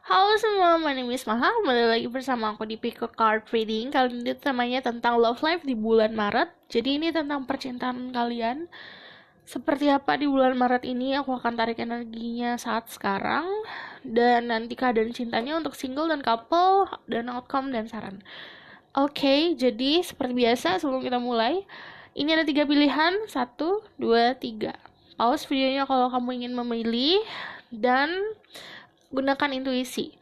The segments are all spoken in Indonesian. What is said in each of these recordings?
Halo semua, my name is Maha. Kembali lagi bersama aku di Pico Card Reading. Kali ini temanya tentang love life di bulan Maret. Jadi ini tentang percintaan kalian. Seperti apa di bulan Maret ini, aku akan tarik energinya saat sekarang. Dan nanti keadaan cintanya untuk single dan couple, dan outcome dan saran. Oke, jadi seperti biasa sebelum kita mulai, ini ada 3 pilihan, 1, 2, 3. Pause videonya kalau kamu ingin memilih, dan gunakan intuisi.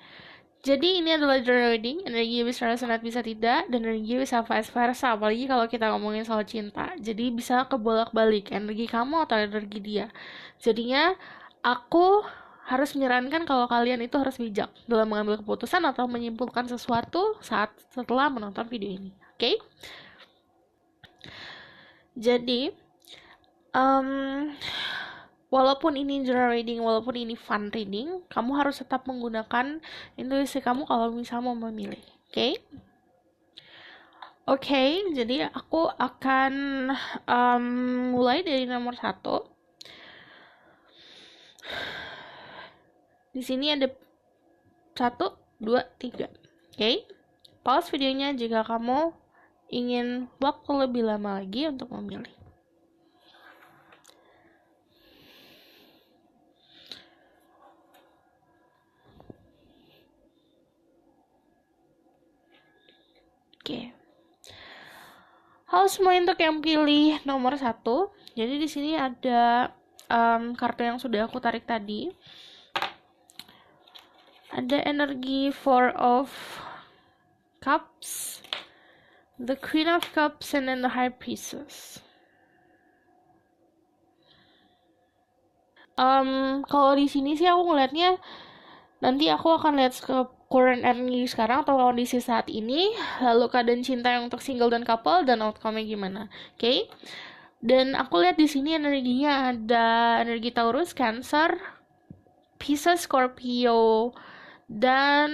Jadi ini adalah journal reading, energi bisa resonate bisa tidak, dan energi bisa vice versa, apalagi kalau kita ngomongin soal cinta. Jadi bisa kebolak-balik, energi kamu atau energi dia. Jadinya aku harus menyarankan kalau kalian itu harus bijak dalam mengambil keputusan atau menyimpulkan sesuatu saat setelah menonton video ini. Oke? Jadi, um, walaupun ini journal reading, walaupun ini fun reading, kamu harus tetap menggunakan intuisi kamu kalau misalnya mau memilih. Oke? Oke, jadi aku akan um, mulai dari nomor 1. Di sini ada 1, 2, 3. Oke? Pause videonya jika kamu ingin waktu lebih lama lagi untuk memilih. Oke. Halo semua untuk yang pilih nomor 1. Jadi di sini ada kartu yang sudah aku tarik tadi. Ada energi Four of Cups, the Queen of Cups, and then the High Priestess. Kalau di sini sih aku ngelihatnya nanti aku akan lihat ke current energy sekarang atau kondisi saat ini, lalu keadaan cinta yang untuk single dan couple dan outcome-nya gimana. Oke? Dan aku lihat di sini energinya ada energi Taurus, Cancer, Pisces, Scorpio, dan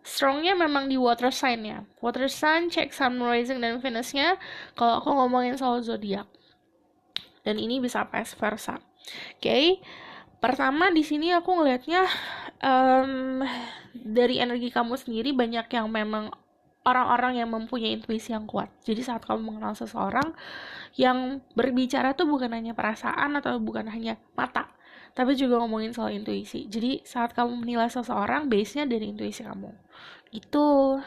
strongnya memang di water sign ya. Water sign, cek sun rising dan Venus-nya kalau aku ngomongin soal zodiak. Dan ini bisa vice versa. Oke. Pertama di sini aku ngelihatnya dari energi kamu sendiri banyak yang memang orang-orang yang mempunyai intuisi yang kuat. Jadi saat kamu mengenal seseorang, yang berbicara tuh bukan hanya perasaan atau bukan hanya mata, tapi juga ngomongin soal intuisi. Jadi saat kamu menilai seseorang, base-nya dari intuisi kamu. Itu.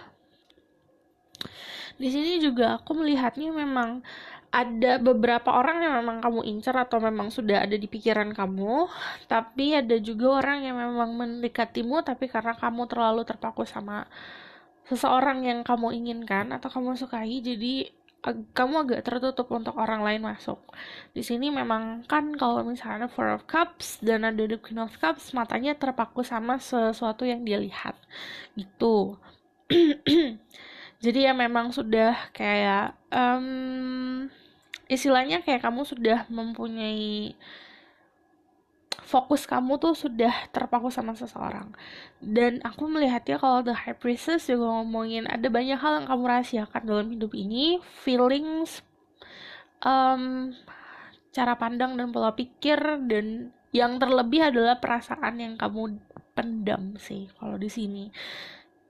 Di sini juga aku melihatnya memang ada beberapa orang yang memang kamu incar atau memang sudah ada di pikiran kamu, tapi ada juga orang yang memang mendekatimu tapi karena kamu terlalu terpaku sama seseorang yang kamu inginkan atau kamu sukai, jadi kamu agak tertutup untuk orang lain masuk. Di sini memang kan kalau misalnya Four of Cups dan ada the Queen of Cups, matanya terpaku sama sesuatu yang dia lihat. Gitu. Jadi ya memang sudah kayak istilahnya kayak kamu sudah mempunyai fokus kamu tuh sudah terpaku sama seseorang. Dan aku melihatnya kalau The High Priestess juga ngomongin ada banyak hal yang kamu rahasiakan dalam hidup ini, feelings, cara pandang dan pola pikir, dan yang terlebih adalah perasaan yang kamu pendam sih kalau di sini.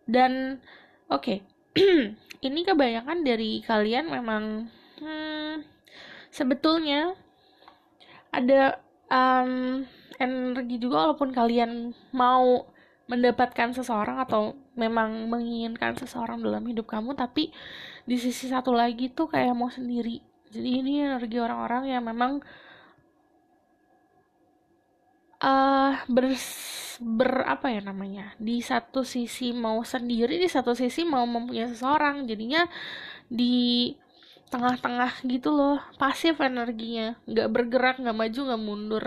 Dan oke, ini kebanyakan dari kalian memang sebetulnya ada energi juga walaupun kalian mau mendapatkan seseorang atau memang menginginkan seseorang dalam hidup kamu, tapi di sisi satu lagi tuh kayak mau sendiri. Jadi ini energi orang-orang yang memang apa ya namanya, di satu sisi mau sendiri, di satu sisi mau mempunyai seseorang, jadinya di tengah-tengah gitu loh, pasif energinya, nggak bergerak, nggak maju, nggak mundur,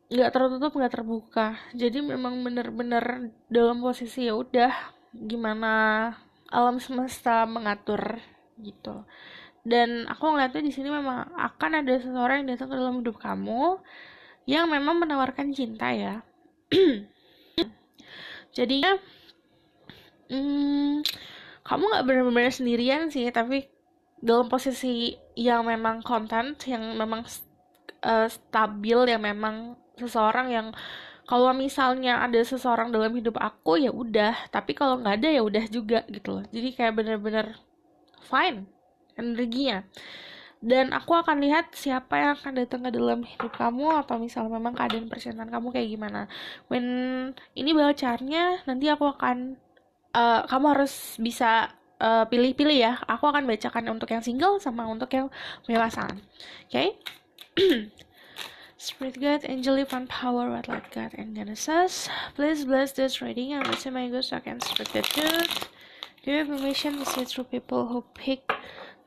nggak tertutup, nggak terbuka. Jadi memang bener-bener dalam posisi ya udah gimana alam semesta mengatur gitu. Dan aku ngeliatnya di sini memang akan ada seseorang yang datang ke dalam hidup kamu yang memang menawarkan cinta ya. Jadinya kamu nggak benar-benar sendirian sih, tapi dalam posisi yang memang content, yang memang stabil, yang memang seseorang yang kalau misalnya ada seseorang dalam hidup aku ya udah, tapi kalau nggak ada ya udah juga gitu loh. Jadi kayak bener-bener fine energinya. Dan aku akan lihat siapa yang akan datang ke dalam hidup kamu, atau misalnya memang keadaan percintaan kamu kayak gimana. When ini bacaannya nanti aku akan kamu harus bisa pilih-pilih ya. Aku akan bacakan untuk yang single sama untuk yang punya pasangan. Oke? Okay? Spirit guide, angel and power, what light God and Genesis. Please bless this reading and listen my good so I can speak the truth. Give information to see through people who pick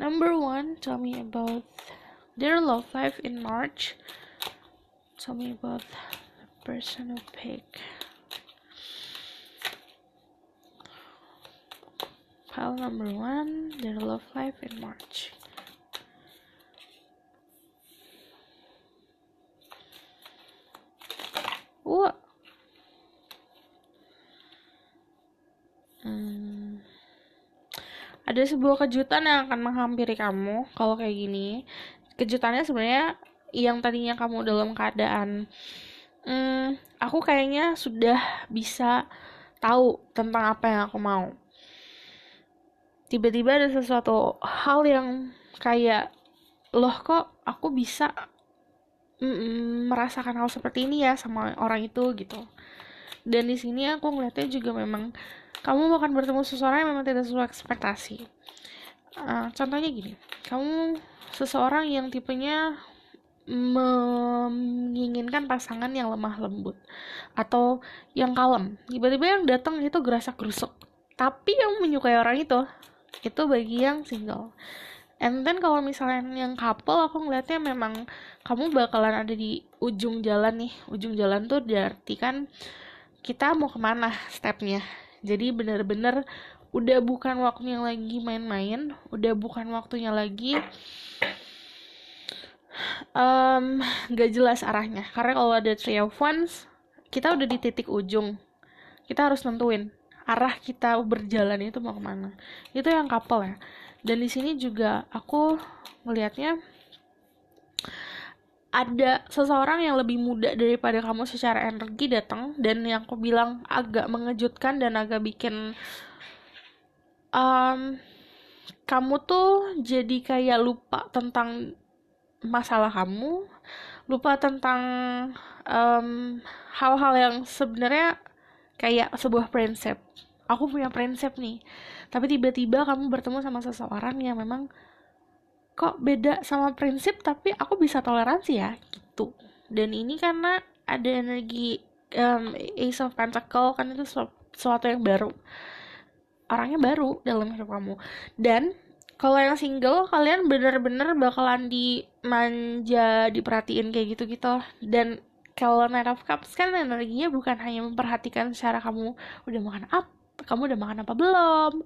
number 1. Tell me about their love life in March. Tell me about the person who picked. Pile number 1, their love life in March. Wah. Ada sebuah kejutan yang akan menghampiri kamu kalau kayak gini. Kejutannya sebenarnya yang tadinya kamu dalam keadaan aku kayaknya sudah bisa tahu tentang apa yang aku mau. Tiba-tiba ada sesuatu hal yang kayak, loh kok aku bisa merasakan hal seperti ini ya sama orang itu gitu. Dan di sini aku ngeliatnya juga memang kamu akan bertemu seseorang yang memang tidak sesuai ekspektasi. Contohnya gini, kamu seseorang yang tipenya menginginkan pasangan yang lemah lembut atau yang kalem. Tiba-tiba yang datang itu gerasak gerusuk. Tapi yang menyukai orang itu bagi yang single. And then kalau misalnya yang couple, aku ngeliatnya memang kamu bakalan ada di ujung jalan nih. Ujung jalan tuh berarti kan kita mau kemana stepnya. Jadi bener-bener udah bukan waktunya lagi main-main, udah bukan waktunya lagi gak jelas arahnya. Karena kalau ada Three of Wands, kita udah di titik ujung. Kita harus nentuin arah kita berjalan itu mau kemana. Itu yang couple ya. Dan di sini juga aku melihatnya ada seseorang yang lebih muda daripada kamu secara energi datang, dan yang aku bilang agak mengejutkan dan agak bikin kamu tuh jadi kayak lupa tentang masalah kamu, lupa tentang hal-hal yang sebenarnya kayak sebuah prinsip. Aku punya prinsip nih, tapi tiba-tiba kamu bertemu sama seseorang yang memang kok beda sama prinsip, tapi aku bisa toleransi ya gitu. Dan ini karena ada energi Ace of Pentacle, kan itu sesuatu yang baru, orangnya baru dalam hidup kamu. Dan kalau yang single, kalian bener-bener bakalan dimanja, diperhatiin kayak gitu-gitu. Dan kalau Knight of Cups kan energinya bukan hanya memperhatikan secara kamu udah makan apa, kamu udah makan apa belum,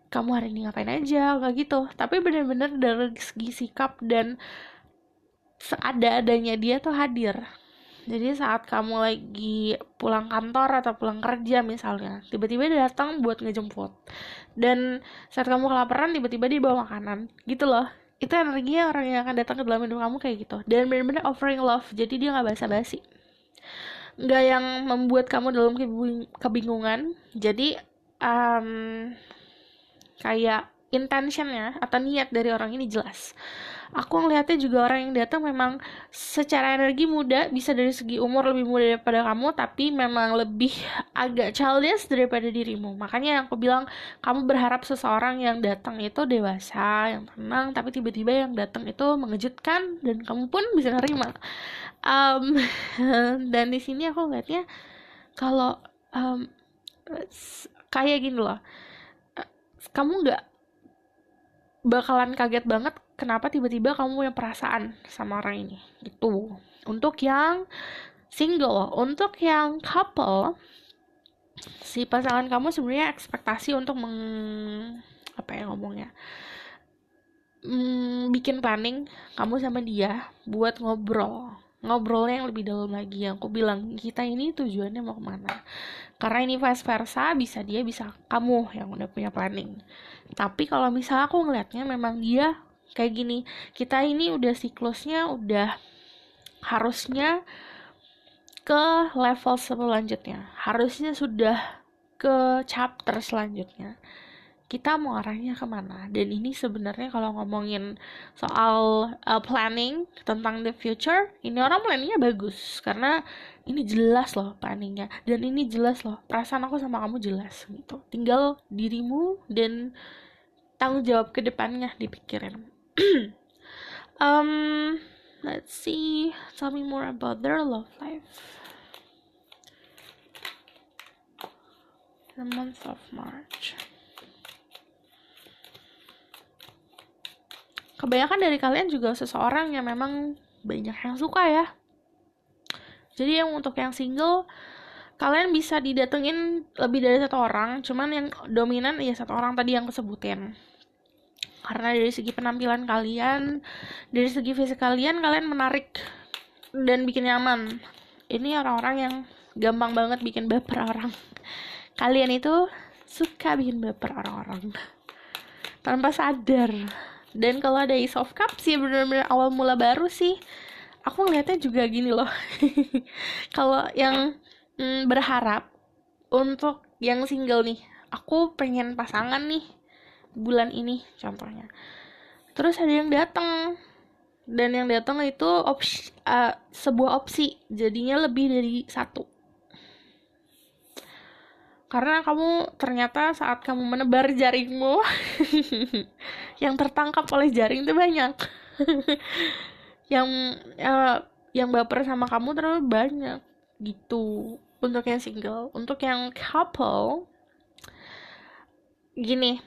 kamu hari ini ngapain aja, gak gitu. Tapi bener-bener dari segi sikap dan seada-adanya dia tuh hadir. Jadi saat kamu lagi pulang kantor atau pulang kerja misalnya, tiba-tiba dia datang buat ngejemput. Dan saat kamu kelaparan, tiba-tiba dia bawa makanan. Gitu loh. Itu energinya orang yang akan datang ke dalam hidup kamu kayak gitu. Dan bener-bener offering love, jadi dia gak basa-basi. Gak yang membuat kamu dalam kebingungan. Jadi kayak intentionnya atau niat dari orang ini jelas. Aku ngelihatnya juga orang yang datang memang secara energi muda, bisa dari segi umur lebih muda daripada kamu, tapi memang lebih agak childish daripada dirimu. Makanya yang aku bilang, kamu berharap seseorang yang datang itu dewasa, yang tenang, tapi tiba-tiba yang datang itu mengejutkan dan kamu pun bisa nerima. Dan di sini aku ngelihatnya kalau kayak gini loh, kamu nggak bakalan kaget banget kenapa tiba-tiba kamu punya perasaan sama orang ini gitu. Untuk yang single, untuk yang couple, si pasangan kamu sebenarnya ekspektasi untuk bikin planning kamu sama dia buat ngobrolnya yang lebih dalam lagi. Yang aku bilang, kita ini tujuannya mau kemana, karena ini vice versa, bisa dia bisa kamu yang udah punya planning. Tapi kalau misalnya aku ngelihatnya memang dia kayak gini, kita ini udah siklusnya udah harusnya ke level selanjutnya, harusnya sudah ke chapter selanjutnya. Kita mau arahnya kemana? Dan ini sebenarnya kalau ngomongin soal planning tentang the future, ini orang planningnya bagus karena ini jelas loh planningnya, dan ini jelas loh perasaan aku sama kamu jelas gitu. Tinggal dirimu dan tanggung jawab ke depannya dipikirin. Let's see, tell me more about their love life. The month of March. Kebanyakan dari kalian juga seseorang yang memang banyak yang suka ya. Jadi yang untuk yang single, kalian bisa didatengin lebih dari satu orang, cuman yang dominan ya satu orang tadi yang kesebutin. Karena dari segi penampilan kalian, dari segi fisik kalian menarik dan bikin nyaman. Ini orang-orang yang gampang banget bikin baper orang. Kalian itu suka bikin baper orang-orang tanpa sadar. Dan kalau ada Ace of Cups sih benar-benar awal mula baru sih. Aku ngeliatnya juga gini loh. Kalau yang berharap untuk yang single nih, aku pengen pasangan nih bulan ini contohnya. Terus ada yang datang, dan yang datang itu sebuah opsi, jadinya lebih dari satu. Karena kamu ternyata saat kamu menebar jaringmu, yang tertangkap oleh jaring itu banyak. yang baper sama kamu terlalu banyak gitu. Untuk yang single, untuk yang couple, gini,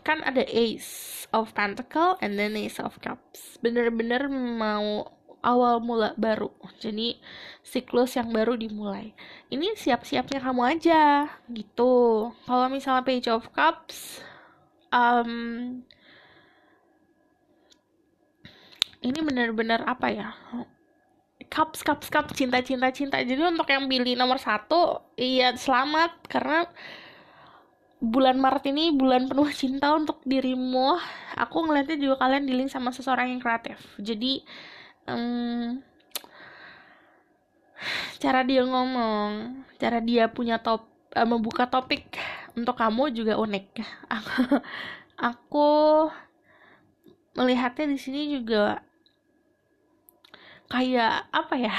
kan ada Ace of Pentacle and then Ace of Cups. Bener-bener mau awal mula baru, jadi siklus yang baru dimulai. Ini siap-siapnya kamu aja gitu. Kalau misalnya Page of Cups, ini benar-benar apa ya, cups cinta. Jadi untuk yang pilih nomor 1, iya selamat, karena bulan Maret ini bulan penuh cinta untuk dirimu. Aku ngeliatnya juga kalian dealing sama seseorang yang kreatif. Jadi cara dia ngomong, cara dia punya membuka topik untuk kamu juga unik. Aku melihatnya di sini juga kayak apa ya?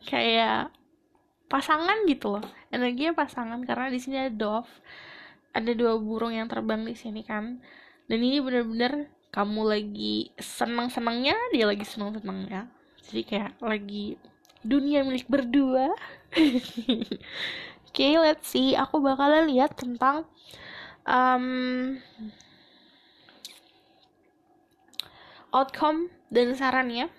Kayak pasangan gitu loh. Energinya pasangan karena di sini ada dove. Ada 2 burung yang terbang di sini kan. Dan ini benar-benar kamu lagi senang-senangnya, dia lagi senang-senangnya. Jadi kayak lagi dunia milik berdua. Okay, let's see. Aku bakalan lihat tentang outcome dan sarannya.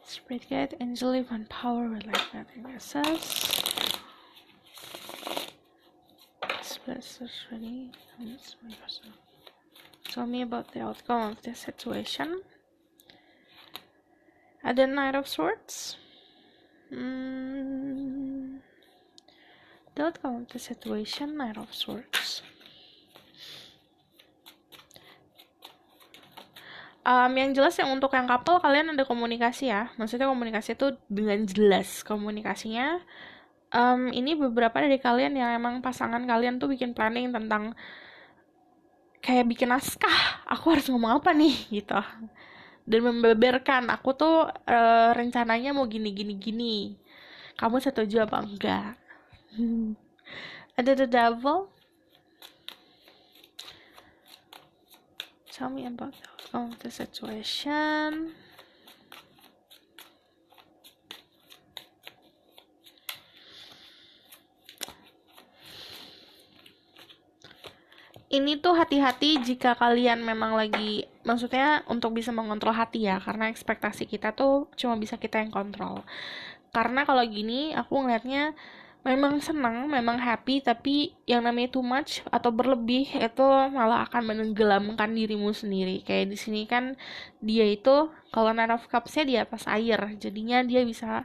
Spread guide, angel live on power with like nothing assess. Ready. Tell me about the outcome of this situation. Ada Knight of Swords. The outcome of the situation, Knight of Swords. Yang jelas yang untuk yang couple, kalian ada komunikasi ya. Maksudnya komunikasi itu dengan jelas komunikasinya. Ini beberapa dari kalian yang emang pasangan kalian tuh bikin planning tentang kayak bikin naskah, aku harus ngomong apa nih gitu, dan membeberkan aku tuh rencananya mau gini, kamu setuju apa enggak. Ada the devil. Tell me about the outcome of the situation. Ini tuh hati-hati jika kalian memang lagi, maksudnya untuk bisa mengontrol hati ya, karena ekspektasi kita tuh cuma bisa kita yang kontrol. Karena kalau gini aku ngeliatnya memang senang, memang happy, tapi yang namanya too much atau berlebih itu malah akan menenggelamkan dirimu sendiri. Kayak di sini kan dia itu kalau Nine of Cups-nya di atas air, jadinya dia bisa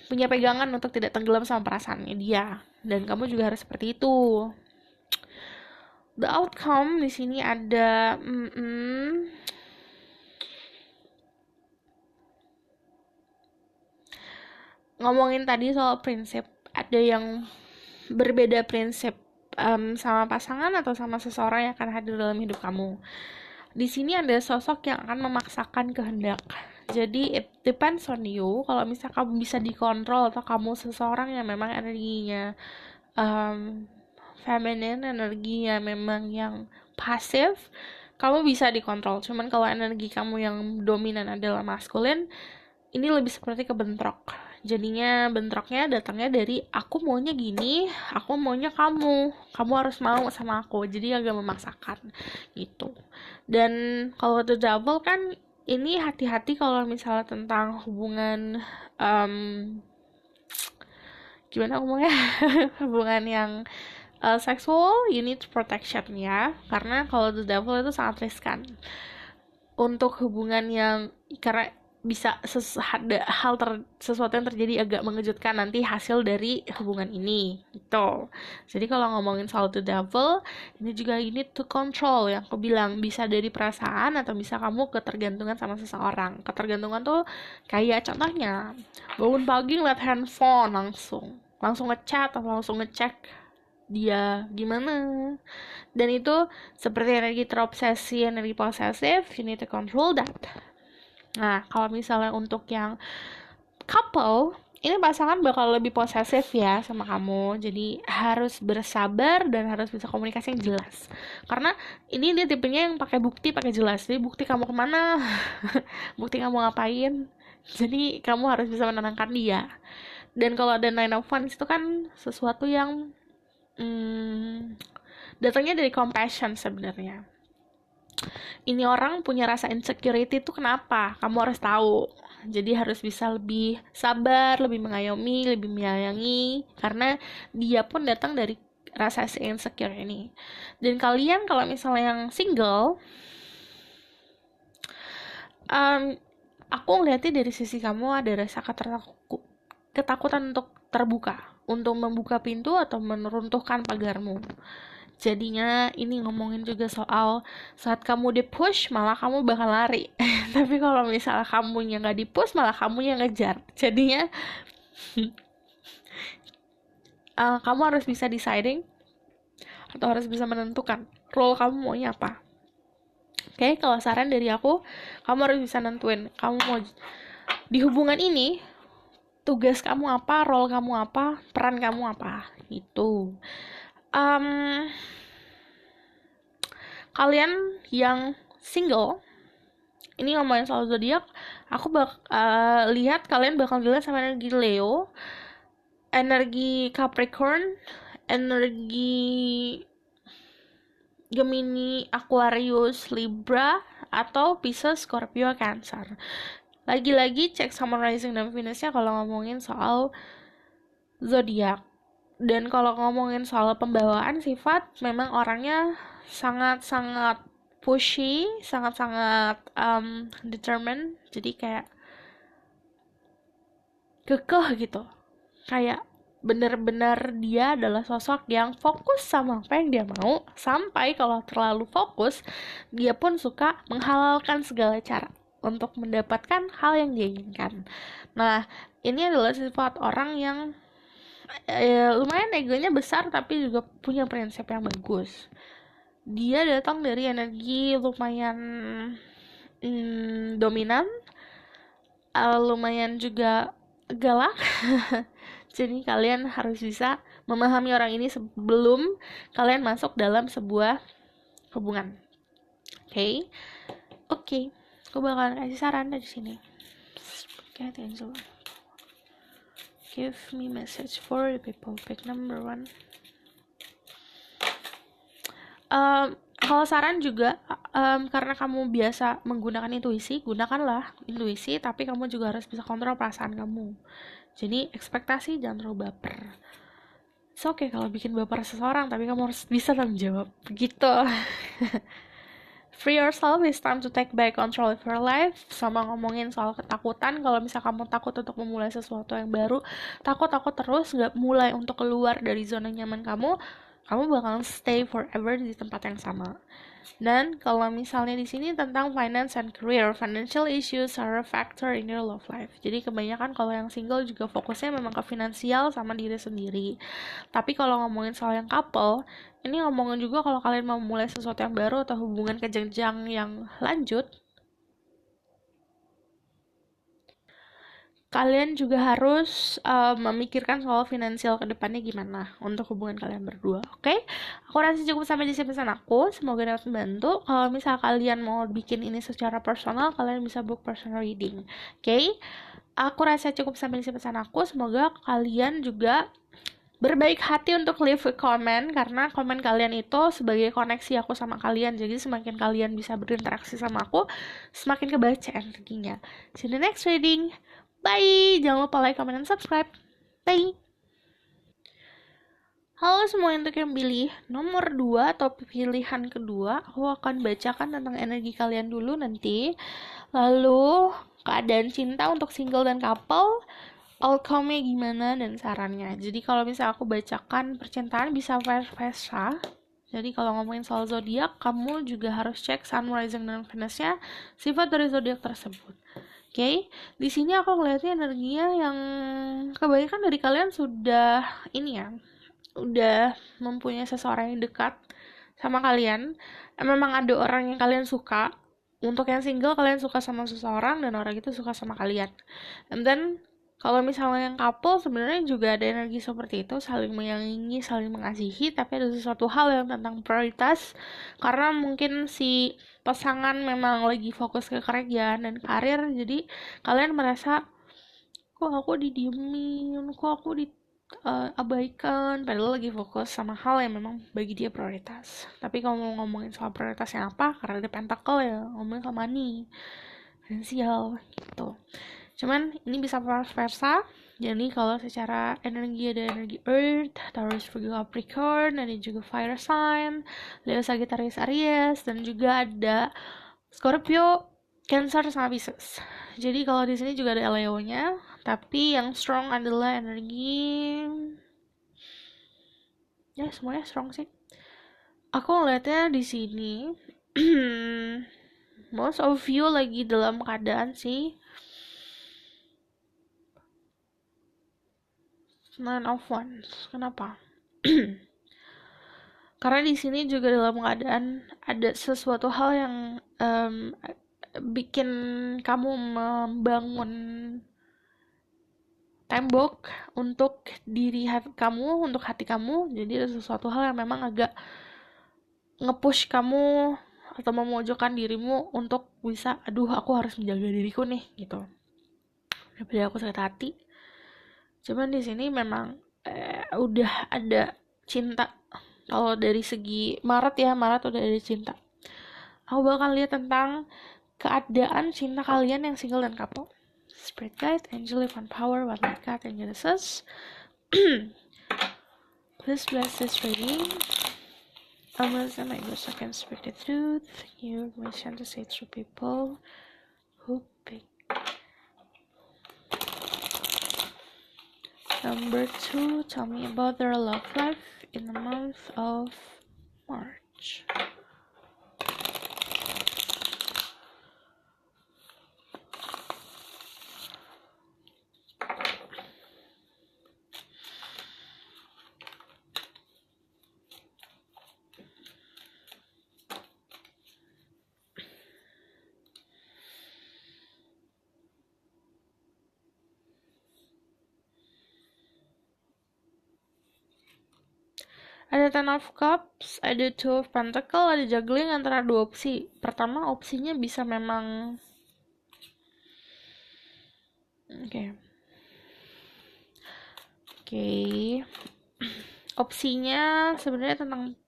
punya pegangan untuk tidak tenggelam sama perasaannya dia, dan kamu juga harus seperti itu. The outcome di sini ada ngomongin tadi soal prinsip, ada yang berbeda prinsip sama pasangan atau sama seseorang yang akan hadir dalam hidup kamu. Di sini ada sosok yang akan memaksakan kehendak. Jadi it depends on you. Kalau misalnya kamu bisa dikontrol atau kamu seseorang yang memang energinya feminine, energinya memang yang pasif, kamu bisa dikontrol. Cuman kalau energi kamu yang dominan adalah maskulin, ini lebih seperti kebentrok. Jadinya bentroknya datangnya dari aku maunya gini, aku maunya kamu harus mau sama aku. Jadi agak memaksakan gitu. Dan kalau the double kan ini hati-hati kalau misalnya tentang hubungan gimana ngomongnya hubungan yang seksual, you need protection ya, karena kalau the devil itu sangat riskan untuk hubungan yang, karena bisa sesuatu yang terjadi agak mengejutkan nanti hasil dari hubungan ini gitu. Jadi kalau ngomongin soal the devil, ini juga you need to control, yang aku bilang bisa dari perasaan atau bisa kamu ketergantungan sama seseorang. Ketergantungan tuh kayak contohnya bangun pagi ngeliat handphone langsung ngechat atau langsung ngecek dia gimana, dan itu seperti energi terobsesi, energi posesif, you need to control that. Nah, kalau misalnya untuk yang couple, ini pasangan bakal lebih posesif ya sama kamu, jadi harus bersabar dan harus bisa komunikasi yang jelas, karena ini dia tipenya yang pakai bukti, pakai jelas. Jadi bukti kamu kemana, bukti kamu ngapain, jadi kamu harus bisa menenangkan dia. Dan kalau ada nine of wands itu kan sesuatu yang datangnya dari compassion sebenarnya. Ini orang punya rasa insecurity itu kenapa? Kamu harus tahu. Jadi harus bisa lebih sabar, lebih mengayomi, lebih menyayangi, karena dia pun datang dari rasa insecure ini. Dan kalian kalau misalnya yang single, aku ngeliatnya dari sisi kamu ada rasa ketakutan untuk terbuka, untuk membuka pintu atau meruntuhkan pagarmu. Jadinya ini ngomongin juga soal saat kamu di-push malah kamu bakal lari. Tapi kalau misalnya kamunya nggak di-push malah kamunya ngejar. Jadinya kamu harus bisa deciding atau harus bisa menentukan role kamu maunya apa. Oke, kalau saran dari aku, kamu harus bisa nentuin kamu mau di hubungan ini tugas kamu apa, role kamu apa, peran kamu apa, gitu. Kalian yang single, ini ngomongin soal zodiak, aku lihat kalian bakal dilihat sama energi Leo, energi Capricorn, energi Gemini, Aquarius, Libra, atau Pisces, Scorpio, Cancer. Lagi-lagi cek sama rising dan Venusnya kalau ngomongin soal zodiak. Dan kalau ngomongin soal pembawaan sifat, memang orangnya sangat-sangat pushy, sangat-sangat determined. Jadi kayak kekeh gitu. Kayak bener-bener dia adalah sosok yang fokus sama apa yang dia mau, sampai kalau terlalu fokus, dia pun suka menghalalkan segala cara untuk mendapatkan hal yang dia inginkan. Nah, ini adalah sifat orang yang lumayan egonya besar tapi juga punya prinsip yang bagus. Dia datang dari energi lumayan dominan, lumayan juga galak. Jadi kalian harus bisa memahami orang ini sebelum kalian masuk dalam sebuah hubungan. Oke. Aku bakalan kasih saran dari sini. Get Angel. Give me message for the people. Pick number 1. Kalau saran juga, karena kamu biasa menggunakan intuisi, gunakanlah intuisi, tapi kamu juga harus bisa kontrol perasaan kamu. Jadi ekspektasi jangan terlalu baper. It's okay kalau bikin baper seseorang, tapi kamu harus bisa tanggung jawab. Begitu. Free yourself, it's time to take back control of your life. Sama ngomongin soal ketakutan, kalau misal kamu takut untuk memulai sesuatu yang baru, takut terus gak mulai untuk keluar dari zona nyaman kamu bakal stay forever di tempat yang sama. Dan kalau misalnya di sini tentang finance and career, financial issues are a factor in your love life. Jadi kebanyakan kalau yang single juga fokusnya memang ke finansial sama diri sendiri. Tapi kalau ngomongin soal yang couple, ini ngomongin juga kalau kalian mau mulai sesuatu yang baru atau hubungan ke jenjang yang lanjut, kalian juga harus memikirkan soal finansial ke depannya gimana untuk hubungan kalian berdua. Oke? Aku rasa cukup sampai di sini pesan aku. Semoga dapat membantu. Kalau misal kalian mau bikin ini secara personal, kalian bisa book personal reading. Oke? Aku rasa cukup sampai di sini pesan aku. Semoga kalian juga berbaik hati untuk leave a comment, karena komen kalian itu sebagai koneksi aku sama kalian. Jadi semakin kalian bisa berinteraksi sama aku, semakin kebaca energinya. See you in the next reading. Bye. Jangan lupa like, comment, dan subscribe. Bye. Halo semua untuk yang pilih nomor 2 atau pilihan kedua, aku akan bacakan tentang energi kalian dulu nanti. Lalu keadaan cinta untuk single dan couple, outcome-nya gimana dan sarannya. Jadi kalau misalnya aku bacakan percintaan bisa vice versa. Jadi kalau ngomongin soal zodiak, kamu juga harus cek sun, rising, dan Venus-nya, sifat dari zodiak tersebut. Oke, di sini aku ngeliatnya energinya yang kebanyakan dari kalian sudah ini ya, udah mempunyai seseorang yang dekat sama kalian. Memang ada orang yang kalian suka. Untuk yang single, kalian suka sama seseorang dan orang itu suka sama kalian. And then kalau misalnya yang couple, sebenarnya juga ada energi seperti itu, saling menyayangi, saling mengasihi, tapi ada sesuatu hal yang tentang prioritas, karena mungkin si pasangan memang lagi fokus ke kerjaan dan karir, jadi kalian merasa, kok aku didiemin, kok aku abaikan, padahal lagi fokus sama hal yang memang bagi dia prioritas. Tapi kalau mau ngomongin soal prioritasnya apa, karena ada pentacle ya, ngomongin soal money, finansial, gitu. Cuman ini bisa vice versa. Jadi kalau secara energi ada energi Earth, Taurus, Virgo, Capricorn, ada juga Fire sign, Leo, Sagittarius, Aries, dan juga ada Scorpio, Cancer, sama Pisces. Jadi kalau di sini juga ada Leo-nya, tapi yang strong adalah energi, ya semuanya strong sih. Aku ngeliatnya di sini most of you lagi dalam keadaan sih Nine of Wands. Kenapa? Karena di sini juga dalam keadaan ada sesuatu hal yang bikin kamu membangun tembok untuk diri kamu, untuk hati kamu. Jadi ada sesuatu hal yang memang agak nge-push kamu atau memojokkan dirimu untuk bisa, aduh aku harus menjaga diriku nih, gitu. Daripada aku sakit hati. Cuman di sini memang udah ada cinta. Kalau dari segi Maret ya, Maret udah ada cinta. Aku bakal lihat tentang keadaan cinta kalian yang single dan couple. Spirit guide, angel, divine power, what my God, and Genesis. Please bless this reading. I'm Melissa, my English, I can speak the truth. You mission to say through people who pick. Number 2, tell me about their love life in the month of March. Ada Ten of Cups, ada Two of Pentacles, ada juggling antara dua opsi. Pertama, opsinya bisa memang opsinya sebenarnya tentang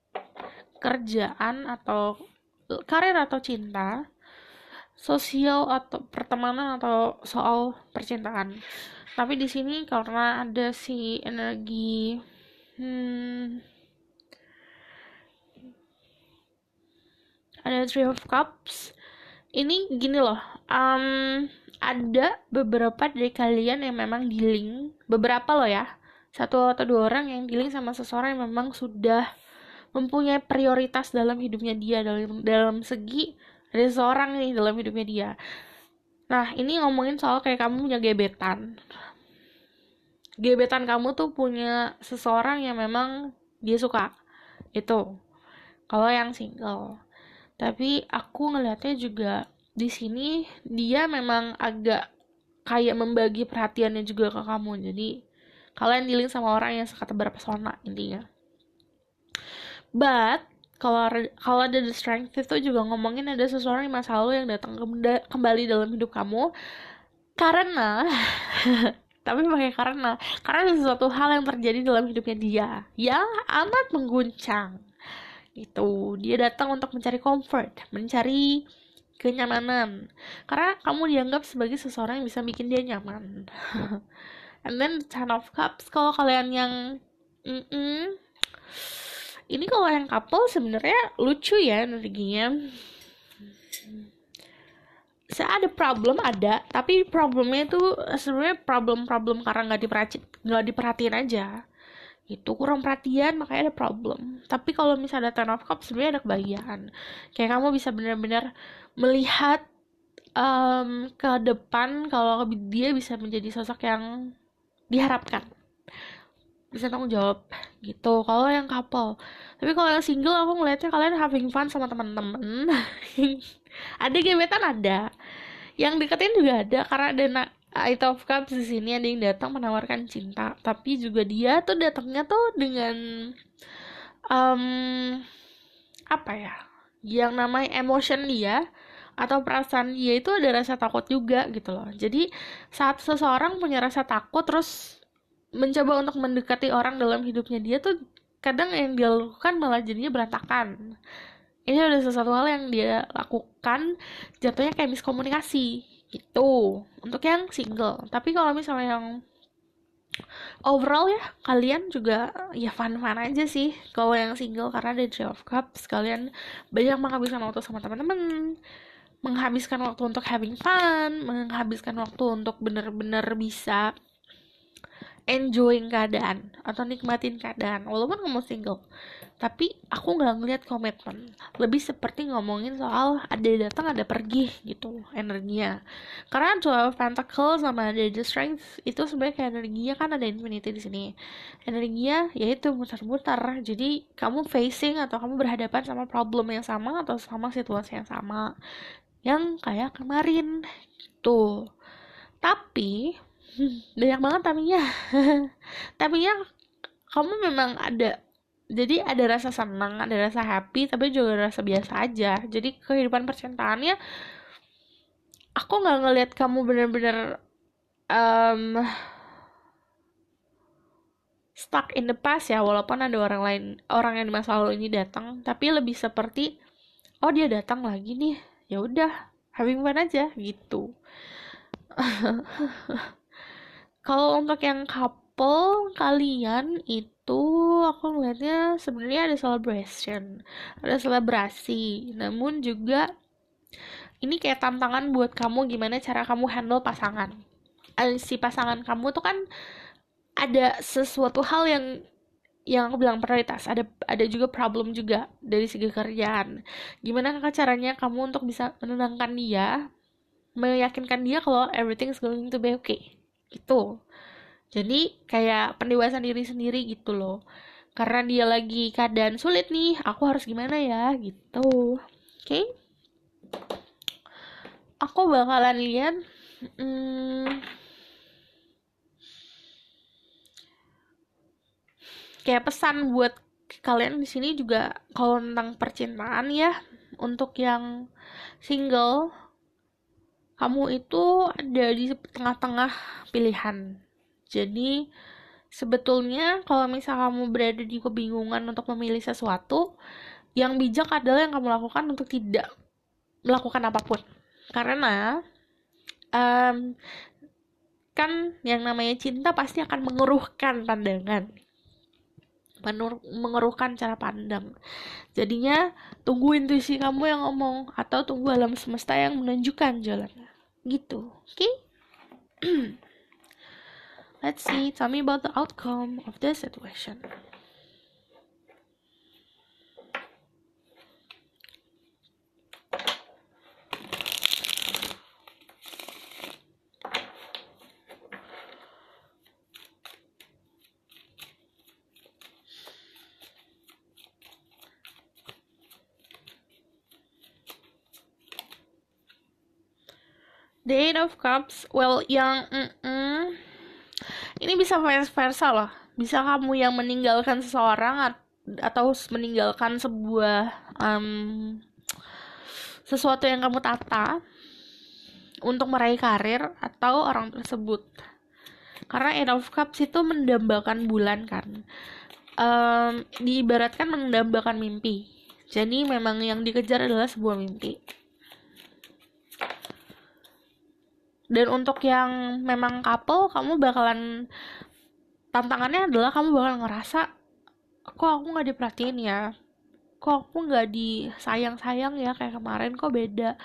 kerjaan atau karir atau cinta, sosial atau pertemanan atau soal percintaan. Tapi di sini karena ada si energi ada Three of Cups. Ini gini loh, ada beberapa dari kalian yang memang dealing, beberapa loh ya, 1 atau 2 orang yang dealing sama seseorang yang memang sudah mempunyai prioritas dalam hidupnya dia, dalam segi ada seseorang nih dalam hidupnya dia. Nah, ini ngomongin soal kayak kamu punya gebetan kamu tuh punya seseorang yang memang dia suka. Itu kalau yang single. Tapi aku ngelihatnya juga di sini dia memang agak kayak membagi perhatiannya juga ke kamu. Jadi kalian dealing sama orang yang suka berpesona intinya. But kalau ada the strength itu juga ngomongin ada seseorang di masa lalu yang datang kembali dalam hidup kamu karena tapi pakai karena ada sesuatu hal yang terjadi dalam hidupnya dia yang amat mengguncang. Itu dia datang untuk mencari comfort, mencari kenyamanan, karena kamu dianggap sebagai seseorang yang bisa bikin dia nyaman. And then Ten of Cups, kalau kalian yang ini kalau yang couple sebenarnya lucu ya energinya. Saya ada problem, tapi problemnya itu sebenarnya problem karena nggak diperhatiin aja. Itu kurang perhatian makanya ada problem. Tapi kalau misalnya ada Ten of Cups sebenarnya ada kebahagiaan. Kayak kamu bisa benar-benar melihat ke depan kalau dia bisa menjadi sosok yang diharapkan, bisa tanggung jawab gitu kalau yang couple. Tapi kalau yang single aku ngeliatnya kalian having fun sama teman-teman. Ada gebetan, ada yang deketin juga ada, karena ada Eight of Cups di sini. Ada yang datang menawarkan cinta, tapi juga dia tuh datangnya tuh dengan apa ya, yang namanya emotion dia atau perasaan dia itu ada rasa takut juga gitu loh. Jadi saat seseorang punya rasa takut terus mencoba untuk mendekati orang dalam hidupnya dia tuh kadang yang dia lakukan malah jadinya berantakan. Ini ada sesuatu hal yang dia lakukan jatuhnya kayak miskomunikasi gitu untuk yang single. Tapi kalau misalnya yang overall ya kalian juga ya fun-fun aja sih kalau yang single, karena ada Three of Cups. Kalian banyak menghabiskan waktu sama teman-teman, menghabiskan waktu untuk having fun, menghabiskan waktu untuk bener-bener bisa enjoying keadaan atau nikmatin keadaan walaupun kamu single. Tapi aku nggak ngeliat komitmen, lebih seperti ngomongin soal ada datang ada pergi gitu energinya. Karena Twelve of Pentacles sama ada the Strength itu sebenarnya kayak energinya kan ada infinity di sini. Energinya yaitu muter-muter. Jadi kamu facing atau kamu berhadapan sama problem yang sama atau sama situasi yang sama yang kayak kemarin gitu. Tapi banyak banget tapinya kamu memang ada, jadi ada rasa senang, ada rasa happy, tapi juga ada rasa biasa aja. Jadi kehidupan percintaannya aku nggak ngelihat kamu bener-bener stuck in the past ya, walaupun ada orang yang di masa lalu ini datang, tapi lebih seperti oh dia datang lagi nih, ya udah having fun aja gitu. Kalau untuk yang couple kalian itu aku ngeliatnya sebenarnya ada selebrasi, namun juga ini kayak tantangan buat kamu gimana cara kamu handle pasangan. Si pasangan kamu tuh kan ada sesuatu hal yang aku bilang prioritas, ada juga problem juga dari segi kerjaan. Gimana caranya kamu untuk bisa menenangkan dia, meyakinkan dia kalau everything is going to be okay gitu. Jadi kayak pendewasaan diri sendiri gitu loh, karena dia lagi keadaan sulit nih, aku harus gimana ya gitu. Oke, aku bakalan lihat kayak pesan buat kalian di sini juga kalau tentang percintaan ya. Untuk yang single, kamu itu ada di tengah-tengah pilihan. Jadi sebetulnya kalau misal kamu berada di kebingungan untuk memilih sesuatu, yang bijak adalah yang kamu lakukan untuk tidak melakukan apapun. Karena kan yang namanya cinta pasti akan mengeruhkan pandangan, mengeruhkan cara pandang. Jadinya tunggu intuisi kamu yang ngomong atau tunggu alam semesta yang menunjukkan jalannya gitu. Oke? Let's see, tell me about the outcome of this situation. The Eight of Cups, well, yang ini bisa vice versa loh. Bisa kamu yang meninggalkan seseorang atau meninggalkan sebuah sesuatu yang kamu tata untuk meraih karir atau orang tersebut. Karena Eight of Cups itu mendambakan bulan kan. Diibaratkan mendambakan mimpi. Jadi memang yang dikejar adalah sebuah mimpi. Dan untuk yang memang couple, kamu bakalan, tantangannya adalah kamu bakal ngerasa, kok aku gak diperhatiin ya, kok aku gak disayang-sayang ya kayak kemarin, kok beda.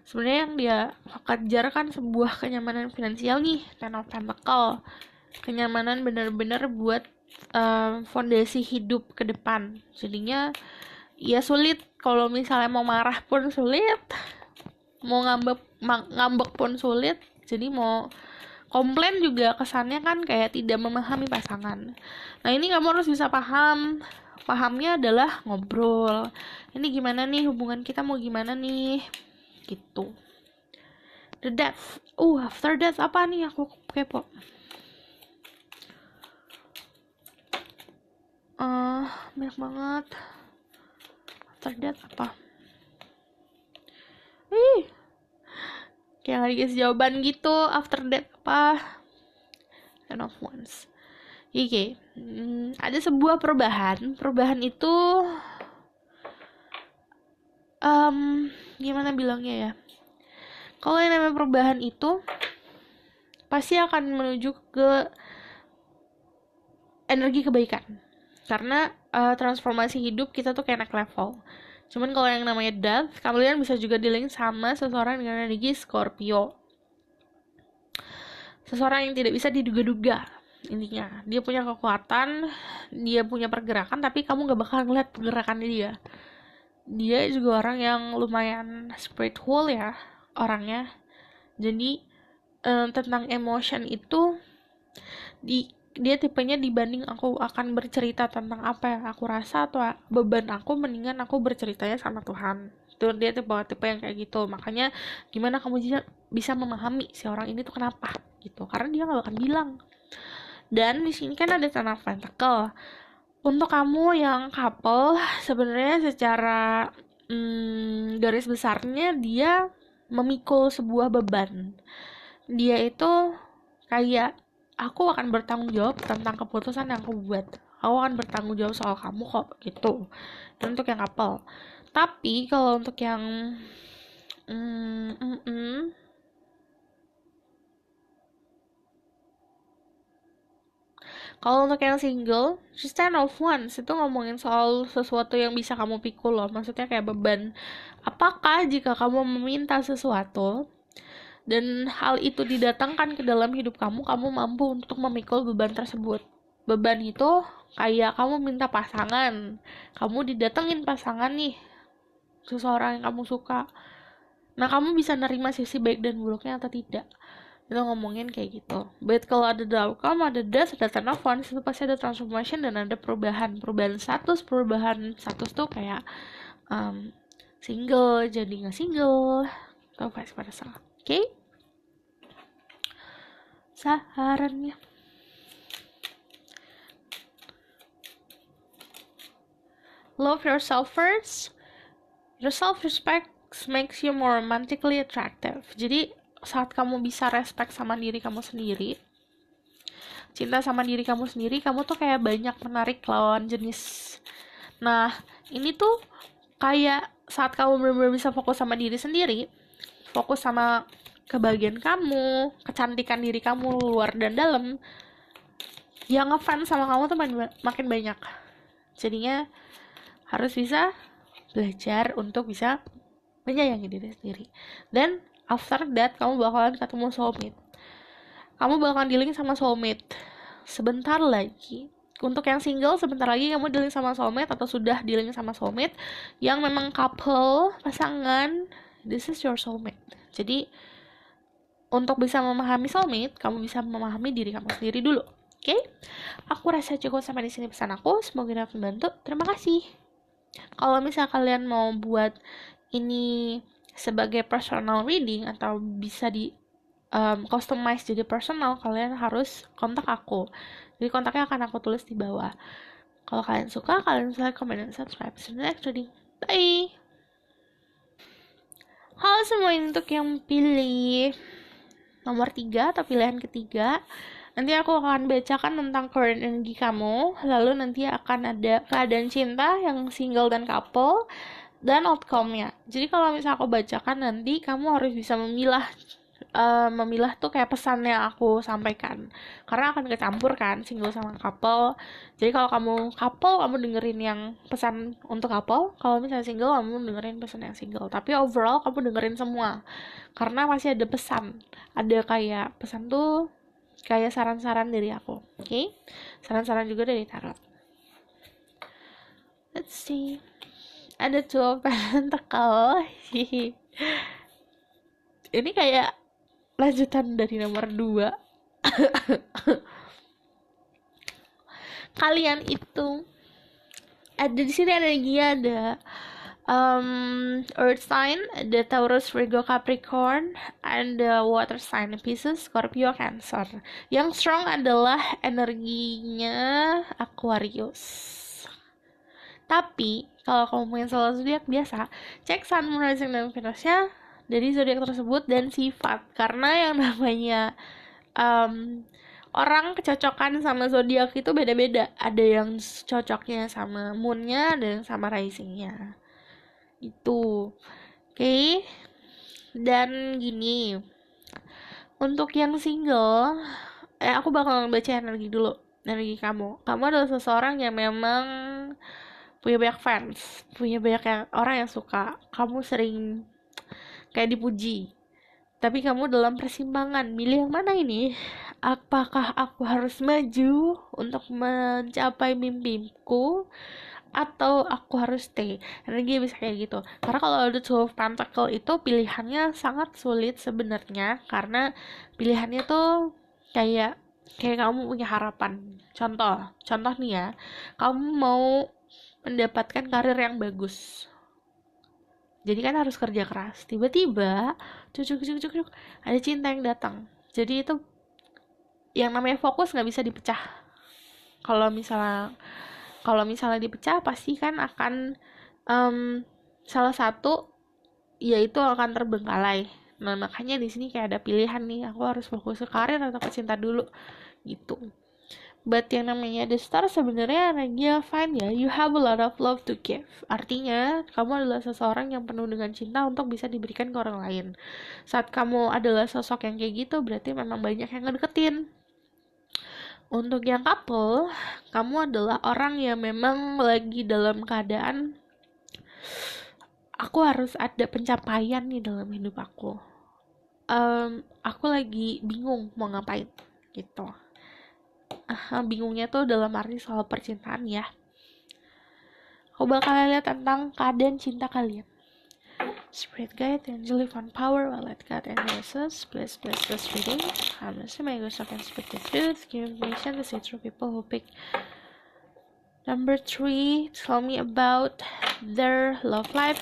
Sebenarnya yang dia kejar kan sebuah kenyamanan finansial nih, Ten of Pentacle. Kenyamanan bener-bener buat fondasi hidup ke depan. Jadinya ya sulit, kalau misalnya mau marah pun sulit, mau ngambek pun sulit. Jadi mau komplain juga kesannya kan kayak tidak memahami pasangan. Nah ini kamu harus bisa paham. Pahamnya adalah ngobrol. Ini gimana nih hubungan kita, mau gimana nih, gitu. The Death. After Death apa nih, aku kepo. Banyak banget. After Death apa? Kayak gak dikasih jawaban gitu. After Death apa? Ten of Wands. Oke. Ada sebuah perubahan. Perubahan itu gimana bilangnya ya? Kalau yang namanya perubahan itu pasti akan menuju ke energi kebaikan. Karena transformasi hidup kita tuh kayak naik level. Cuman kalau yang namanya Death, kalian bisa juga dealing sama seseorang dengan energi Scorpio. Seseorang yang tidak bisa diduga-duga. Intinya, dia punya kekuatan, dia punya pergerakan, tapi kamu gak bakal ngeliat pergerakannya dia. Dia juga orang yang lumayan spiritual ya, orangnya. Jadi, tentang emotion itu, dia tipenya dibanding aku akan bercerita tentang apa yang aku rasa atau beban aku, mendingan aku berceritanya sama Tuhan. Itu dia tipe yang kayak gitu. Makanya gimana kamu bisa memahami si orang ini tuh kenapa gitu, karena dia gak bakal bilang. Dan di sini kan ada Ten of Pentacle. Untuk kamu yang couple, sebenarnya secara garis besarnya dia memikul sebuah beban. Dia itu kayak, aku akan bertanggung jawab tentang keputusan yang aku buat. Aku akan bertanggung jawab soal kamu kok, gitu. Dan untuk yang couple. Tapi kalau untuk yang kalau untuk yang single, just Ten of Wands itu ngomongin soal sesuatu yang bisa kamu pikul loh. Maksudnya kayak beban. Apakah jika kamu meminta sesuatu dan hal itu didatangkan ke dalam hidup kamu mampu untuk memikul beban tersebut. Beban itu kayak kamu minta pasangan, kamu didatengin pasangan nih, seseorang yang kamu suka. Nah, kamu bisa nerima sisi baik dan buruknya atau tidak. Itu ngomongin kayak gitu. But kalau ada the outcome, ada Death, ada Ten of Wands, itu pasti ada transformation dan ada perubahan status. Perubahan status tuh kayak single jadi nggak single, atau vice versa. Oke? Sarannya. Love yourself first. Your self-respect makes you more romantically attractive. Jadi saat kamu bisa respect sama diri kamu sendiri, cinta sama diri kamu sendiri, kamu tuh kayak banyak menarik lawan jenis. Nah, ini tuh kayak saat kamu benar-benar bisa fokus sama diri sendiri, fokus sama kebahagiaan kamu, kecantikan diri kamu luar dan dalam, yang ngefans sama kamu tuh makin banyak. Jadinya harus bisa belajar untuk bisa menyayangi diri sendiri. Dan after that, kamu bakalan ketemu soulmate. Kamu bakalan dealing sama soulmate sebentar lagi. Untuk yang single, sebentar lagi kamu dealing sama soulmate atau sudah dealing sama soulmate. Yang memang couple, pasangan, this is your soulmate. Jadi, untuk bisa memahami soulmate, kamu bisa memahami diri kamu sendiri dulu. Oke? Aku rasa cukup sampai di sini pesan aku. Semoga dapat membantu. Terima kasih. Kalau misal kalian mau buat ini sebagai personal reading atau bisa customize jadi personal, kalian harus kontak aku. Jadi kontaknya akan aku tulis di bawah. Kalau kalian suka, kalian bisa like, comment, dan subscribe. See you in the next reading. Bye! Halo semua, untuk yang pilih nomor 3 atau pilihan ketiga, nanti aku akan bacakan tentang current energy kamu, lalu nanti akan ada keadaan cinta yang single dan couple, dan outcome-nya. Jadi kalau misalnya aku bacakan, nanti kamu harus bisa memilah tuh kayak pesan yang aku sampaikan, karena akan kecampur kan single sama couple. Jadi kalau kamu couple, kamu dengerin yang pesan untuk couple, kalau misalnya single, kamu dengerin pesan yang single. Tapi overall kamu dengerin semua, karena masih ada pesan, ada kayak pesan tuh kayak saran-saran dari aku. Oke? Saran-saran juga dari tarot. Let's see, ada Two of Pentacles. Ini kayak lanjutan dari nomor 2. Kalian itu ada di sini, ada Earth sign, ada Taurus, Virgo, Capricorn, ada Water sign, Pisces, Scorpio, Cancer. Yang strong adalah energinya Aquarius. Tapi kalau kamu punya solar zodiak biasa, cek sun, moon, rising, dan Venusnya dari zodiak tersebut dan sifat, karena yang namanya orang kecocokan sama zodiak itu beda-beda. Ada yang cocoknya sama moonnya, ada yang sama risingnya. Itu oke. Dan gini, untuk yang single, aku bakal baca energi dulu, energi kamu. Kamu adalah seseorang yang memang punya banyak fans, punya banyak orang yang suka. Kamu sering kayak dipuji, tapi kamu dalam persimpangan, milih yang mana ini? Apakah aku harus maju untuk mencapai mimpiku, atau aku harus stay? Energi bisa kayak gitu, karena kalau ada Two of Pentacles itu pilihannya sangat sulit sebenarnya, karena pilihannya tuh kayak kamu punya harapan. Contoh nih ya, kamu mau mendapatkan karir yang bagus, jadi kan harus kerja keras. Tiba-tiba cuk ada cinta yang datang. Jadi itu yang namanya fokus nggak bisa dipecah. Kalau misalnya dipecah, pasti kan akan salah satu yaitu akan terbengkalai. Nah, makanya di sini kayak ada pilihan nih, aku harus fokus ke karir atau ke cinta dulu gitu. But yang namanya The Star sebenarnya energinya fine ya. You have a lot of love to give. Artinya, kamu adalah seseorang yang penuh dengan cinta untuk bisa diberikan ke orang lain. Saat kamu adalah sosok yang kayak gitu, berarti memang banyak yang ngedeketin. Untuk yang couple, kamu adalah orang yang memang lagi dalam keadaan, aku harus ada pencapaian nih dalam hidup aku. Aku lagi bingung mau ngapain gitu. Bingungnya tuh dalam arti soal percintaan ya. Aku bakal lihat tentang keadaan cinta kalian. Spirit guide, angel, divine power, violet God, and Jesus, bless this reading. Honestly, my ghost can speak the truth, give information to see through people who pick. Number 3, tell me about their love life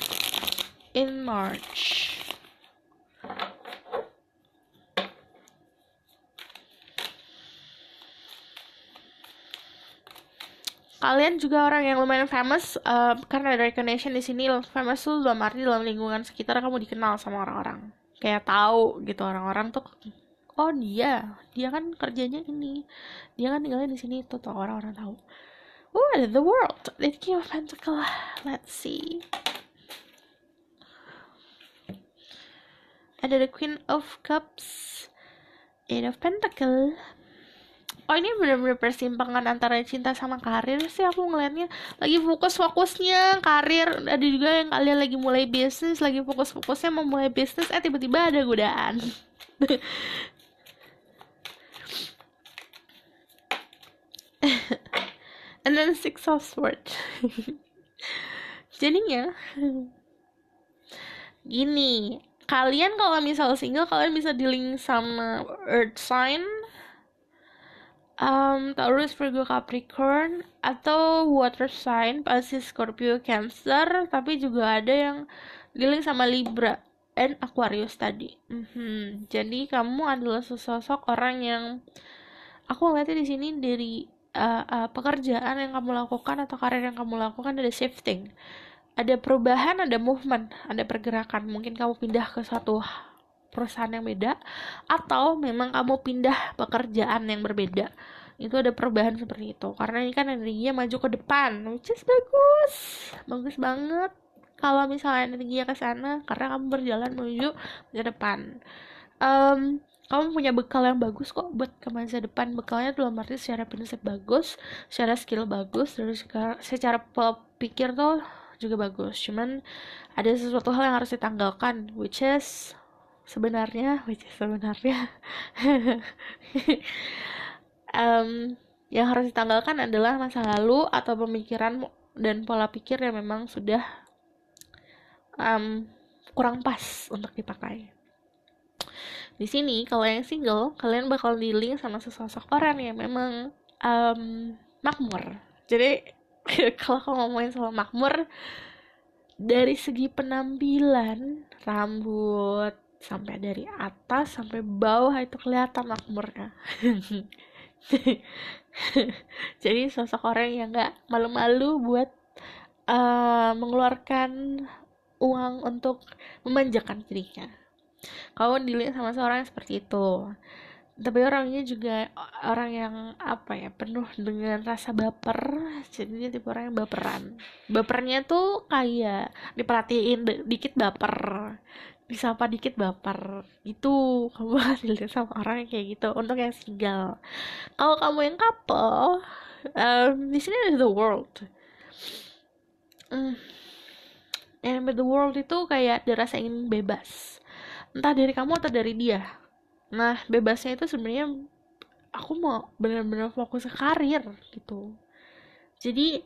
in March. Kalian juga orang yang lumayan famous, karena ada recognition di sini. Famous tuh dalam arti dalam lingkungan sekitar kamu dikenal sama orang-orang, kayak tahu gitu orang-orang tuh, oh dia kan kerjanya ini, dia kan tinggalnya di sini, tuh orang-orang tahu. The world, the King of Pentacles. Let's see. Ada the Queen of Cups, Eight of Pentacles. Oh, ini benar-benar persimpangan antara cinta sama karir sih, aku ngelihatnya. Lagi fokusnya karir. Ada juga yang kalian lagi mulai bisnis, lagi fokusnya mau mulai bisnis, tiba-tiba ada godaan. And then Six of Swords. Jadinya gini, kalian kalau misal single, kalian bisa dealing sama Earth sign, Taurus, Virgo, Capricorn, atau Water sign, Pisces, Scorpio, Cancer. Tapi juga ada yang dealing sama Libra, and Aquarius tadi. Jadi kamu adalah sesosok orang yang aku ngeliatnya di sini dari pekerjaan yang kamu lakukan atau karir yang kamu lakukan ada shifting, ada perubahan, ada movement, ada pergerakan. Mungkin kamu pindah ke suatu perusahaan yang beda, atau memang kamu pindah pekerjaan yang berbeda. Itu ada perubahan seperti itu, karena ini kan energinya maju ke depan, which is bagus banget kalau misalnya energinya ke sana, karena kamu berjalan menuju ke depan. Kamu punya bekal yang bagus kok buat ke masa depan. Bekalnya dalam arti secara prinsip bagus, secara skill bagus, terus secara pikir tuh juga bagus. Cuman ada sesuatu hal yang harus ditanggalkan, which is sebenarnya yang harus ditanggalkan adalah masa lalu atau pemikiran dan pola pikir yang memang sudah kurang pas untuk dipakai. Di sini kalau yang single, kalian bakal dealing sama sesosok orang yang memang makmur. Jadi kalau kamu ngomongin soal makmur, dari segi penampilan, rambut sampai dari atas sampai bawah itu kelihatan makmurnya. Jadi sosok orang yang nggak malu-malu buat mengeluarkan uang untuk memanjakan dirinya. Kamu dilihat sama seorang yang seperti itu, tapi orangnya juga orang yang penuh dengan rasa baper. Jadi dia tipe orang yang bapernya tuh kayak diperhatiin dikit baper, disapa dikit baper gitu. Kamu bakal dilihat sama orang yang kayak gitu untuk yang single. Kalau kamu yang couple, di sini ada the world. And the world itu kayak ada rasa ingin bebas, entah dari kamu atau dari dia. Nah, bebasnya itu sebenarnya aku mau benar-benar fokus ke karir gitu. Jadi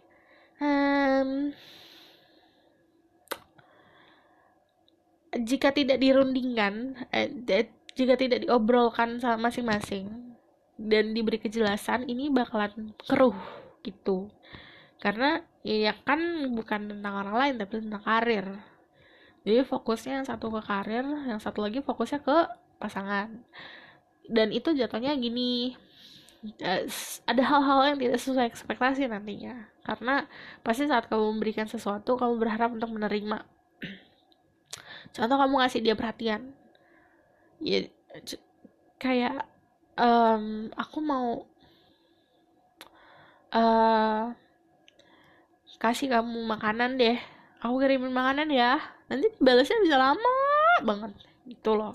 jika tidak dirundingkan, jika tidak diobrolkan sama masing-masing dan diberi kejelasan, ini bakalan keruh gitu. Karena ya kan bukan tentang orang lain tapi tentang karir. Jadi fokusnya yang satu ke karir, yang satu lagi fokusnya ke pasangan. Dan itu jatuhnya gini, ada hal-hal yang tidak sesuai ekspektasi nantinya. Karena pasti saat kamu memberikan sesuatu, kamu berharap untuk menerima. Contoh, kamu ngasih dia perhatian, ya kayak aku mau kasih kamu makanan deh, aku kirimin makanan ya, nanti balasnya bisa lama banget gitu loh.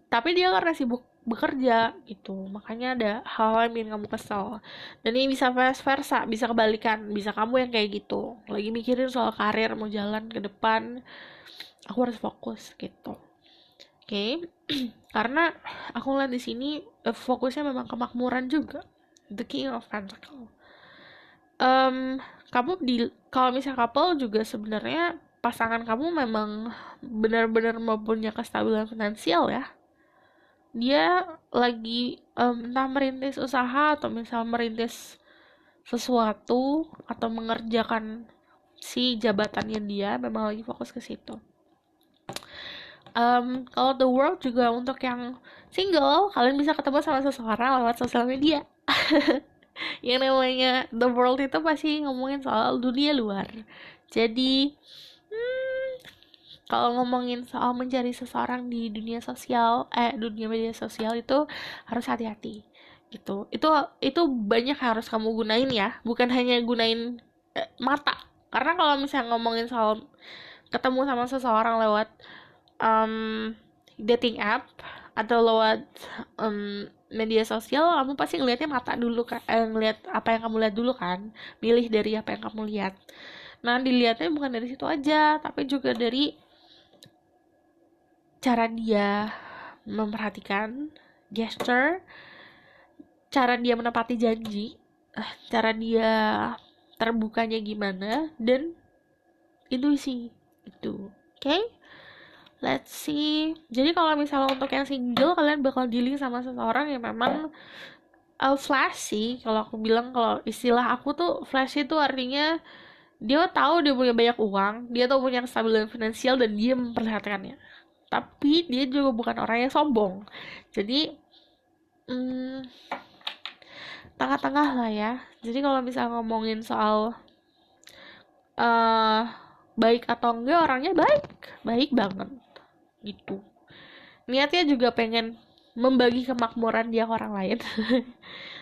Tapi dia karena sibuk bekerja gitu, makanya ada hal-hal yang bikin kamu kesel. Dan ini bisa vice versa, bisa kebalikan, bisa kamu yang kayak gitu, lagi mikirin soal karir, mau jalan ke depan, aku harus fokus gitu. Oke. Karena aku lihat di sini fokusnya memang kemakmuran juga, the king of pentacle. Kamu kalau misalnya couple juga sebenarnya pasangan kamu memang benar-benar mempunyai kestabilan finansial ya. Dia lagi entah merintis usaha atau misal merintis sesuatu atau mengerjakan si jabatannya, dia memang lagi fokus ke situ. Kalau the world juga untuk yang single, kalian bisa ketemu sama seseorang lewat sosial media. Yang namanya the world itu pasti ngomongin soal dunia luar. Jadi kalau ngomongin soal mencari seseorang di dunia sosial, dunia media sosial itu harus hati-hati gitu. Itu banyak yang harus kamu gunain ya, bukan hanya gunain mata. Karena kalau misalnya ngomongin soal ketemu sama seseorang lewat dating app atau lewat media sosial, kamu pasti ngelihatnya mata dulu kan, ngelihat apa yang kamu lihat dulu kan, milih dari apa yang kamu lihat. Nah, dilihatnya bukan dari situ aja, tapi juga dari cara dia memperhatikan gesture, cara dia menepati janji, cara dia terbukanya gimana, dan intuisi itu. Oke? Let's see. Jadi kalau misalnya untuk yang single, kalian bakal dealing sama seseorang yang memang flashy. Kalau aku bilang, kalau istilah aku tuh flashy itu artinya dia tahu dia punya banyak uang, dia tahu punya kestabilan finansial, dan dia memperlihatkannya. tapi dia juga bukan orang yang sombong. Jadi tengah-tengah lah ya. Jadi kalau misalnya ngomongin soal baik atau enggak, orangnya baik banget gitu. Niatnya juga pengen membagi kemakmuran dia ke orang lain.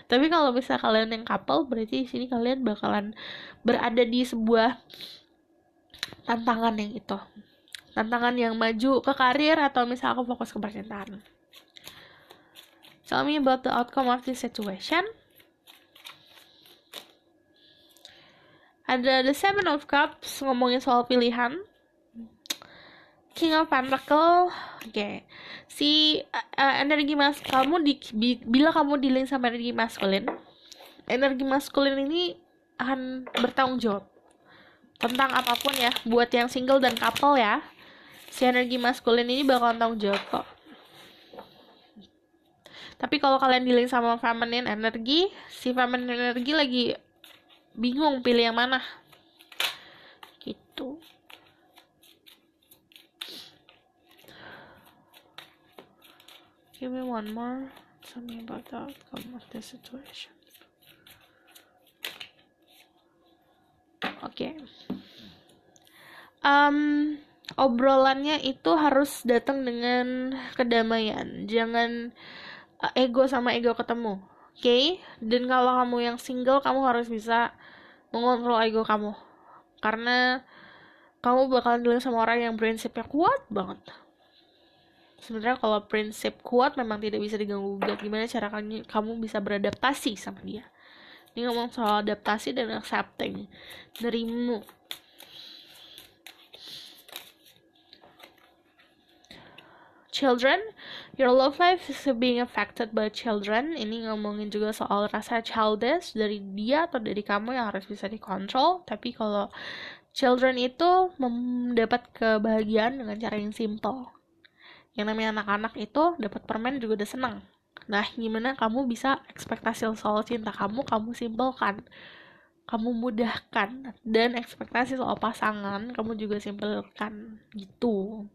Tapi kalau misalnya kalian yang couple, berarti di sini kalian bakalan berada di sebuah tantangan yang itu. Tantangan yang maju ke karir atau misalnya aku fokus ke percintaan. Tell me about the outcome of this situation. Ada the Seven of Cups, ngomongin soal pilihan. King of Pentacle, oke. Si energi kamu bila kamu dealing sama energi maskulin ini akan bertanggung jawab tentang apapun ya. Buat yang single dan couple ya, si energi maskulin ini bakal tanggung jawab kok. Tapi kalau kalian dealing sama feminine energi, si feminine energi lagi bingung pilih yang mana gitu. Give me one more. Tell me about the outcome of the situation. Oke. Obrolannya itu harus datang dengan kedamaian. Jangan ego sama ego ketemu. Oke? Dan kalau kamu yang single, kamu harus bisa mengontrol ego kamu. Karena kamu bakalan dealing sama orang yang prinsipnya kuat banget. Sebenarnya kalau prinsip kuat memang tidak bisa diganggu-gugat. Gimana cara kamu bisa beradaptasi sama dia? Ini ngomong soal adaptasi dan accepting. Nerimu. Children, your love life is being affected by children. Ini ngomongin juga soal rasa childish dari dia atau dari kamu yang harus bisa dikontrol. Tapi kalau children itu mendapat kebahagiaan dengan cara yang simple. Yang namanya anak-anak itu dapat permen juga udah senang. Nah, gimana kamu bisa ekspektasi soal cinta kamu simpelkan, kamu mudahkan, dan ekspektasi soal pasangan kamu juga simpelkan gitu.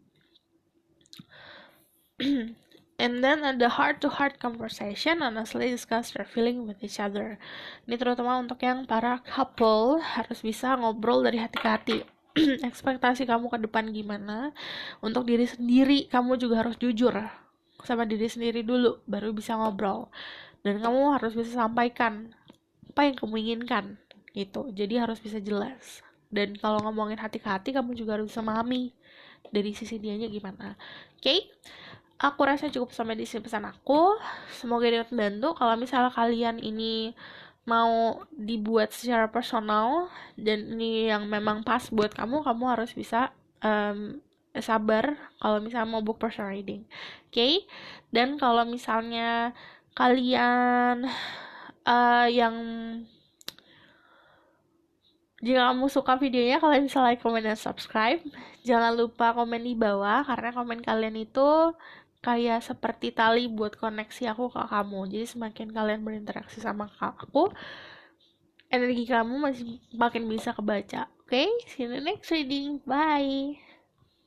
And then ada heart-to-heart conversation, honestly discuss their feeling with each other. Ini terutama untuk yang para couple, harus bisa ngobrol dari hati ke hati. Ekspektasi kamu ke depan gimana. Untuk diri sendiri, kamu juga harus jujur sama diri sendiri dulu, baru bisa ngobrol. Dan kamu harus bisa sampaikan apa yang kamu inginkan gitu. Jadi harus bisa jelas. Dan kalau ngomongin hati ke hati, kamu juga harus bisa memahami dari sisi dianya gimana. Oke? Aku rasa cukup sampai di sini pesan aku. Semoga dapat membantu. Kalau misalnya kalian ini mau dibuat secara personal dan ini yang memang pas buat kamu harus bisa sabar kalau misalnya mau book personal reading. Oke? Dan kalau misalnya kalian yang jika kamu suka videonya, kalian bisa like, comment, dan subscribe. Jangan lupa komen di bawah, karena komen kalian itu kayak seperti tali buat koneksi aku ke kamu. Jadi semakin kalian berinteraksi sama aku, energi kamu masih makin bisa kebaca. Oke? See you in the next reading. Bye!